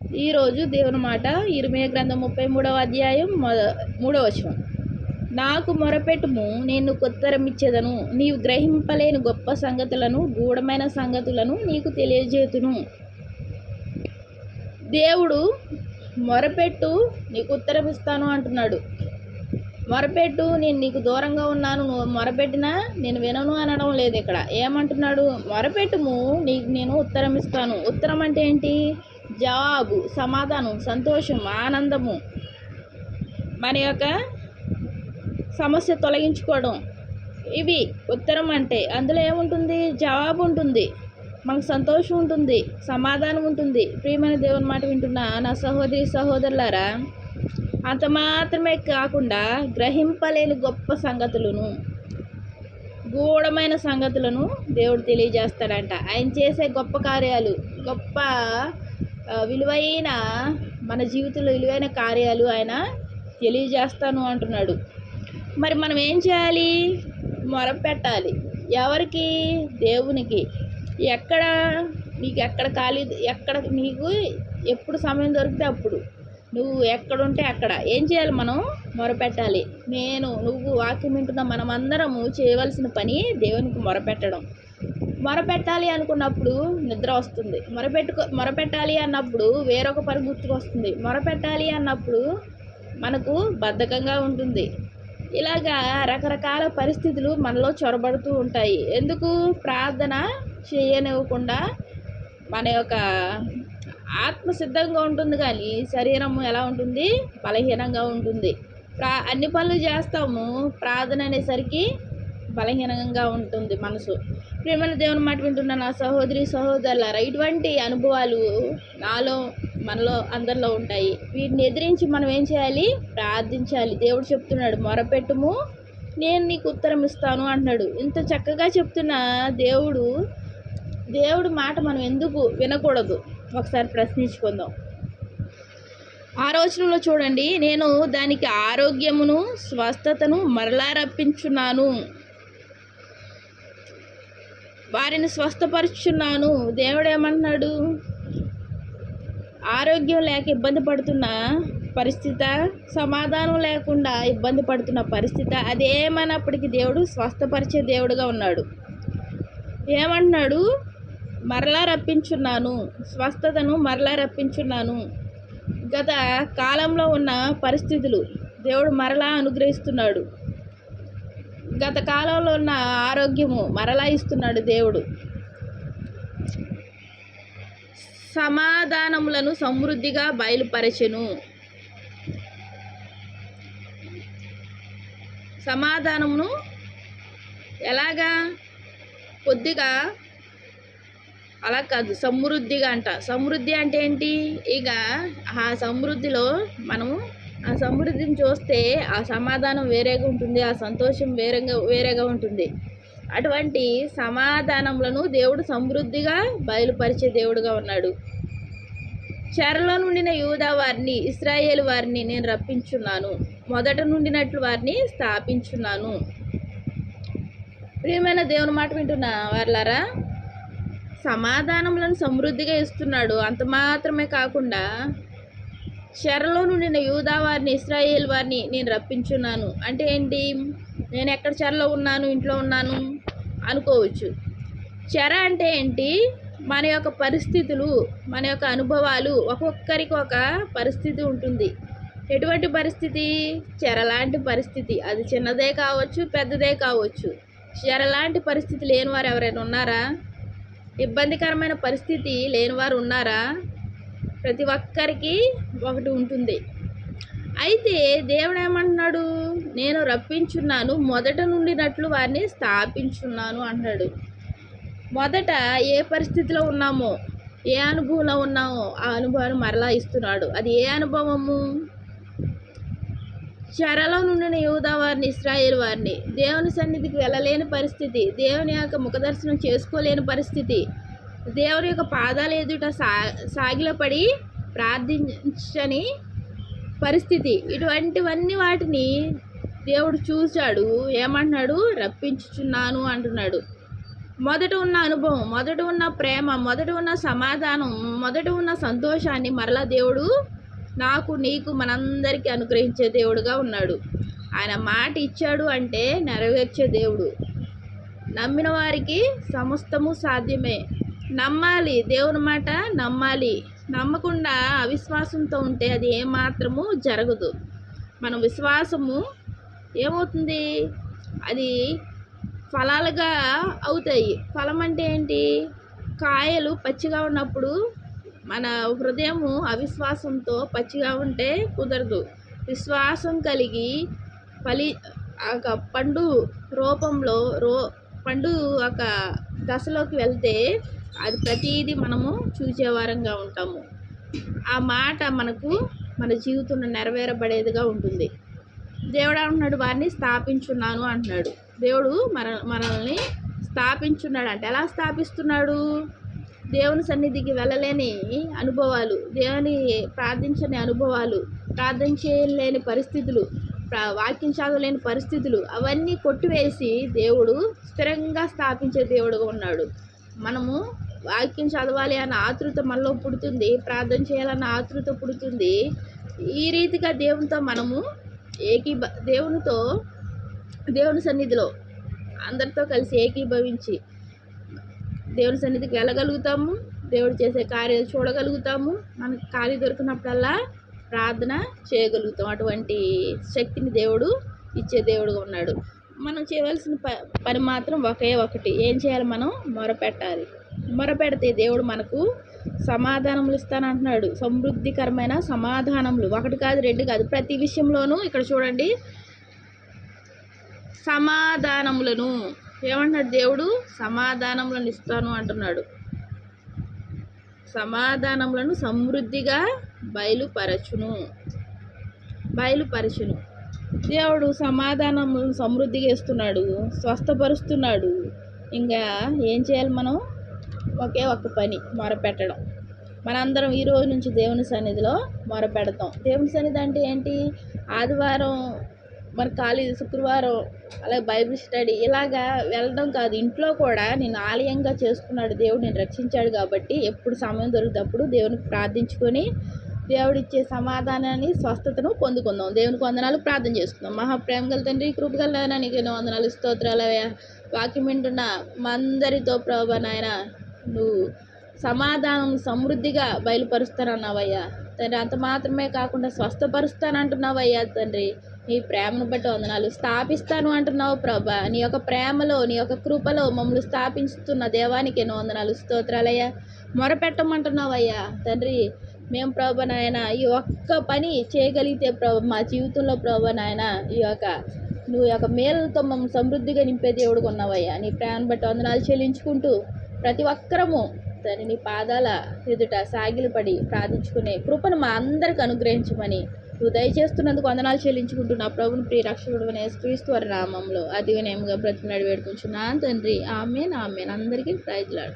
ఈరోజు దేవుని మాట ఇర్మీయా గ్రంథం 33వ అధ్యాయం 3వ వచనం. నాకు మొరపెట్టుము, నేను ఉత్తరమిచ్చేదను, నీవు గ్రహింపలేని గొప్ప సంగతులను, గూఢమైన సంగతులను నీకు తెలియజేతును. దేవుడు మొరపెట్టు, నీకు ఉత్తరం ఇస్తాను అంటున్నాడు. మొరపెట్టు, నేను నీకు దూరంగా ఉన్నాను, నువ్వు మొరపెట్టినా నేను వినను అనడం లేదు. ఇక్కడ ఏమంటున్నాడు? మొరపెట్టుము, నీకు నేను ఉత్తరం ఇస్తాను. ఉత్తరం అంటే ఏంటి? జవాబు, సమాధానం, సంతోషం, ఆనందము, మన యొక్క సమస్య తొలగించుకోవడం, ఇవి ఉత్తరం అంటే. అందులో ఏముంటుంది? జవాబు ఉంటుంది, మనకు సంతోషం ఉంటుంది, సమాధానం ఉంటుంది. ప్రియమైన దేవుని మాట వింటున్నా నా సహోదరి సహోదరులారా, అంత మాత్రమే కాకుండా గ్రహింపలేని గొప్ప సంగతులను, గూఢమైన సంగతులను దేవుడు తెలియజేస్తాడంట. ఆయన చేసే గొప్ప కార్యాలు, గొప్ప విలువైన, మన జీవితంలో విలువైన కార్యాలు ఆయన తెలియజేస్తాను అంటున్నాడు. మరి మనం ఏం చేయాలి? మొరపెట్టాలి. ఎవరికి? దేవునికి. ఎక్కడ ఖాళీ, ఎక్కడ నీకు ఎప్పుడు సమయం దొరికితే అప్పుడు, నువ్వు ఎక్కడుంటే అక్కడ ఏం చేయాలి? మనం మొరపెట్టాలి. నువ్వు వాక్యం వింటున్న మనమందరము చేయవలసిన పని దేవునికి మొరపెట్టడం. మొరపెట్టాలి అనుకున్నప్పుడు నిద్ర వస్తుంది. మొరపెట్టాలి అన్నప్పుడు వేరొక పని గుర్తుకొస్తుంది. మొరపెట్టాలి అన్నప్పుడు మనకు బద్ధకంగా ఉంటుంది. ఇలాగా రకరకాల పరిస్థితులు మనలో చొరబడుతూ ఉంటాయి. ఎందుకు? ప్రార్థన చేయనివ్వకుండా మన యొక్క ఆత్మ సిద్ధంగా ఉంటుంది, కానీ శరీరం ఎలా ఉంటుంది? బలహీనంగా ఉంటుంది. అన్ని పనులు చేస్తాము, ప్రార్థన అనేసరికి బలహీనంగా ఉంటుంది మనసు. ప్రియమైన దేవుని మాట వింటున్న నా సహోదరి సహోదరులారా, ఇటువంటి అనుభవాలు మనలో అందరిలో ఉంటాయి. వీటిని ఎదిరించి మనం ఏం చేయాలి? ప్రార్థించాలి. దేవుడు చెప్తున్నాడు, మొరపెట్టుము, నేను నీకు ఉత్తరం ఇస్తాను అంటున్నాడు. ఇంత చక్కగా చెప్తున్న దేవుడు మాట మనం ఎందుకు వినకూడదు? ఒకసారి ప్రశ్నించుకుందాం. 6వ వచనంలో చూడండి, నేను దానికి ఆరోగ్యమును స్వస్థతను మరలా రప్పించున్నాను, వారిని స్వస్థపరుచున్నాను. దేవుడు ఏమంటున్నాడు? ఆరోగ్యం లేక ఇబ్బంది పడుతున్న పరిస్థితి, సమాధానం లేకుండా ఇబ్బంది పడుతున్న పరిస్థితి, అదేమన్నప్పటికీ దేవుడు స్వస్థపరిచే దేవుడుగా ఉన్నాడు. ఏమంటున్నాడు? మరలా రప్పించున్నాను, స్వస్థతను మరలా రప్పించున్నాను. గత కాలంలో ఉన్న పరిస్థితులు దేవుడు మరలా అనుగ్రహిస్తున్నాడు. గత కాలంలో ఉన్న ఆరోగ్యము మరలా ఇస్తున్నాడు దేవుడు. సమాధానములను సమృద్ధిగా బయలుపరచెను. సమాధానమును ఎలాగా? కొద్దిగా అలా కాదు, సమృద్ధిగా అంట. సమృద్ధి అంటే ఏంటి? ఇక ఆ సమృద్ధిలో మనము ఆ సమృద్ధిని చూస్తే ఆ సమాధానం వేరేగా ఉంటుంది, ఆ సంతోషం వేరేగా ఉంటుంది. అటువంటి సమాధానములను దేవుడు సమృద్ధిగా బయలుపరిచే దేవుడుగా ఉన్నాడు. చెరలో నుండిన యూదా వారిని, ఇశ్రాయేలు వారిని నేను రప్పించున్నాను, మొదట నుండినట్లు వారిని స్థాపించున్నాను. ప్రియమైన దేవుని మాట వింటున్నా వారలారా, సమాధానములను సమృద్ధిగా ఇస్తున్నాడు. అంత మాత్రమే కాకుండా చెరలో నుండిన యూదా వారిని, ఇశ్రాయేల్ వారిని నేను రప్పించున్నాను అంటే ఏంటి? నేను ఎక్కడ చెరలో ఉన్నాను, ఇంట్లో ఉన్నాను అనుకోవచ్చు. చెర అంటే ఏంటి? మన యొక్క పరిస్థితులు, మన యొక్క అనుభవాలు, ఒక్కొక్కరికి ఒక పరిస్థితి ఉంటుంది. ఎటువంటి పరిస్థితి? చెరలాంటి పరిస్థితి. అది చిన్నదే కావచ్చు, పెద్దదే కావచ్చు. చెరలాంటి పరిస్థితి లేని వారు ఎవరైనా ఉన్నారా? ఇబ్బందికరమైన పరిస్థితి లేనివారు ఉన్నారా? ప్రతి ఒక్కరికి ఒకటి ఉంటుంది. అయితే దేవుడు ఏమంటున్నాడు? నేను రప్పించున్నాను, మొదట నుండినట్లు వారిని స్థాపించున్నాను అంటున్నాడు. మొదట ఏ పరిస్థితిలో ఉన్నామో, ఏ అనుభవంలో ఉన్నామో ఆ అనుభవాన్ని మరలా ఇస్తున్నాడు. అది ఏ అనుభవము? చెరలో నుండిన యూదా వారిని, ఇశ్రాయేలు వారిని, దేవుని సన్నిధికి వెళ్ళలేని పరిస్థితి, దేవుని యొక్క ముఖదర్శనం చేసుకోలేని పరిస్థితి, దేవుని యొక్క పాదాల ఎదుట సాగిలపడి ప్రార్థించని పరిస్థితి, ఇటువంటివన్నీ వాటిని దేవుడు చూశాడు. ఏమంటున్నాడు? రప్పించుచున్నాను అంటున్నాడు. మొదట ఉన్న అనుభవం, మొదట ఉన్న ప్రేమ, మొదట ఉన్న సమాధానం, మొదట ఉన్న సంతోషాన్ని మరలా దేవుడు నాకు, నీకు, మనందరికీ అనుగ్రహించే దేవుడుగా ఉన్నాడు. ఆయన మాట ఇచ్చాడు అంటే నెరవేర్చే దేవుడు. నమ్మిన వారికి సమస్తము సాధ్యమే. నమ్మాలి, దేవుని మాట నమ్మాలి. నమ్మకుండా అవిశ్వాసంతో ఉంటే అది ఏమాత్రము జరగదు. మన విశ్వాసము ఏమవుతుంది, అది ఫలాలుగా అవుతాయి. ఫలం అంటే ఏంటి? కాయలు పచ్చిగా ఉన్నప్పుడు మన హృదయము అవిశ్వాసంతో పచ్చిగా ఉంటే కుదరదు. విశ్వాసం కలిగి ఒక పండు రూపంలో పండు ఒక దశలోకి వెళ్తే అది ప్రతిదీ మనము చూసేవారంగా ఉంటాము. ఆ మాట మనకు మన జీవితంలో నెరవేరబడేదిగా ఉంటుంది. దేవుడు అంటున్నాడు, వారిని స్థాపించున్నాను అంటున్నాడు. దేవుడు మనల్ని స్థాపించున్నాడు. అంటే ఎలా స్థాపిస్తున్నాడు? దేవుని సన్నిధికి వెళ్ళలేని అనుభవాలు, దేవుని ప్రార్థించని అనుభవాలు, ప్రార్థన చేయలేని పరిస్థితులు, వాక్యం చదవలేని పరిస్థితులు అవన్నీ కొట్టివేసి దేవుడు స్థిరంగా స్థాపించే దేవుడుగా ఉన్నాడు. మనము వాక్యం చదవాలి అన్న ఆతృత మనలో పుడుతుంది, ప్రార్థన చేయాలన్న ఆతృత పుడుతుంది. ఈ రీతిగా దేవునితో మనము దేవుని సన్నిధిలో అందరితో కలిసి ఏకీభవించి దేవుని సన్నిధికి వెళ్ళగలుగుతాము. దేవుడు చేసే కార్యాలు చూడగలుగుతాము. మనకు ఖాళీ దొరికినప్పుడల్లా ప్రార్థన చేయగలుగుతాం. అటువంటి శక్తిని దేవుడు ఇచ్చే దేవుడుగా ఉన్నాడు. మనం చేయవలసిన పని మాత్రం ఒకే ఒకటి. ఏం చేయాలి? మనం మొరపెట్టాలి. మొరపెడితే దేవుడు మనకు సమాధానములు ఇస్తానంటున్నాడు. సమృద్ధికరమైన సమాధానములు, ఒకటి కాదు, రెండు కాదు, ప్రతి విషయంలోనూ. ఇక్కడ చూడండి, సమాధానములను ఏమంటున్నాడు దేవుడు? సమాధానములను ఇస్తాను అంటున్నాడు. సమాధానములను సమృద్ధిగా బయలుపరచును. దేవుడు సమాధానములను సమృద్ధిగా ఇస్తున్నాడు, స్వస్థపరుస్తున్నాడు. ఇంకా ఏం చేయాలి? మనం ఒకే ఒక్క పని, మొరపెట్టడం. మనందరం ఈ రోజు నుంచి దేవుని సన్నిధిలో మొరపెడతాం. దేవుని సన్నిధి అంటే ఏంటి? ఆదివారం మన ఖాళీ, శుక్రవారం అలాగే బైబిల్ స్టడీ ఇలాగా వెళ్ళడం కాదు. ఇంట్లో కూడా నేను ఆలయంగా చేసుకున్నాడు దేవుడు, నేను రక్షించాడు కాబట్టి ఎప్పుడు సమయం దొరికినప్పుడు దేవునికి ప్రార్థించుకొని దేవుడిచ్చే సమాధానాన్ని, స్వస్థతను పొందుకుందాం. దేవునికి వందనాలు, ప్రార్థన చేసుకుందాం. మహాప్రేమ గల తండ్రి, కృపగల నీకు ఎన్నో వందనాలు, స్తోత్రాలవయ్యా. వాక్యం వింటున్న మా అందరితో ప్రభా నాయన, నువ్వు సమాధానం సమృద్ధిగా బయలుపరుస్తానన్నావయ్యా తండ్రి. అంత మాత్రమే కాకుండా స్వస్థపరుస్తానంటున్నావయ్యా తండ్రి. నీ ప్రేమను బట్టి వందనాలు. స్థాపిస్తాను అంటున్నావు ప్రభా. నీ యొక్క ప్రేమలో, నీ యొక్క కృపలో మమ్మల్ని స్థాపిస్తున్న దేవానికి ఎన్నో వందనాలు, స్తోత్రాలయ్యా. మొరపెట్టమంటున్నావయ్యా తండ్రి. మేము ప్రభా నాయన ఈ ఒక్క పని చేయగలిగితే ప్రభా మా జీవితంలో ప్రభా నాయన నువ్వు యొక్క మేలుతో మమ్మల్ని సమృద్ధిగా నింపే దేవుడుగా ఉన్నావయ్యా. నీ ప్రేమను బట్టి వందనాలు చెల్లించుకుంటూ ప్రతి ఒక్కరము తండ్రి నీ పాదాల ఎదుట సాగిలపడి ప్రార్థించుకునే కృపను మా అందరికి అనుగ్రహించమని నువ్వు దయచేస్తున్నందుకు వందనాలు చెల్లించుకుంటున్నా ప్రభుని ప్రియ రక్షకుడు యేసుక్రీస్తు వారి నామంలో అతి వినయముగా బ్రతిమలాడి వేడుకుంటున్నాను తండ్రి. ఆమేన్. అందరికీ ప్రైజ్ లార్డ్.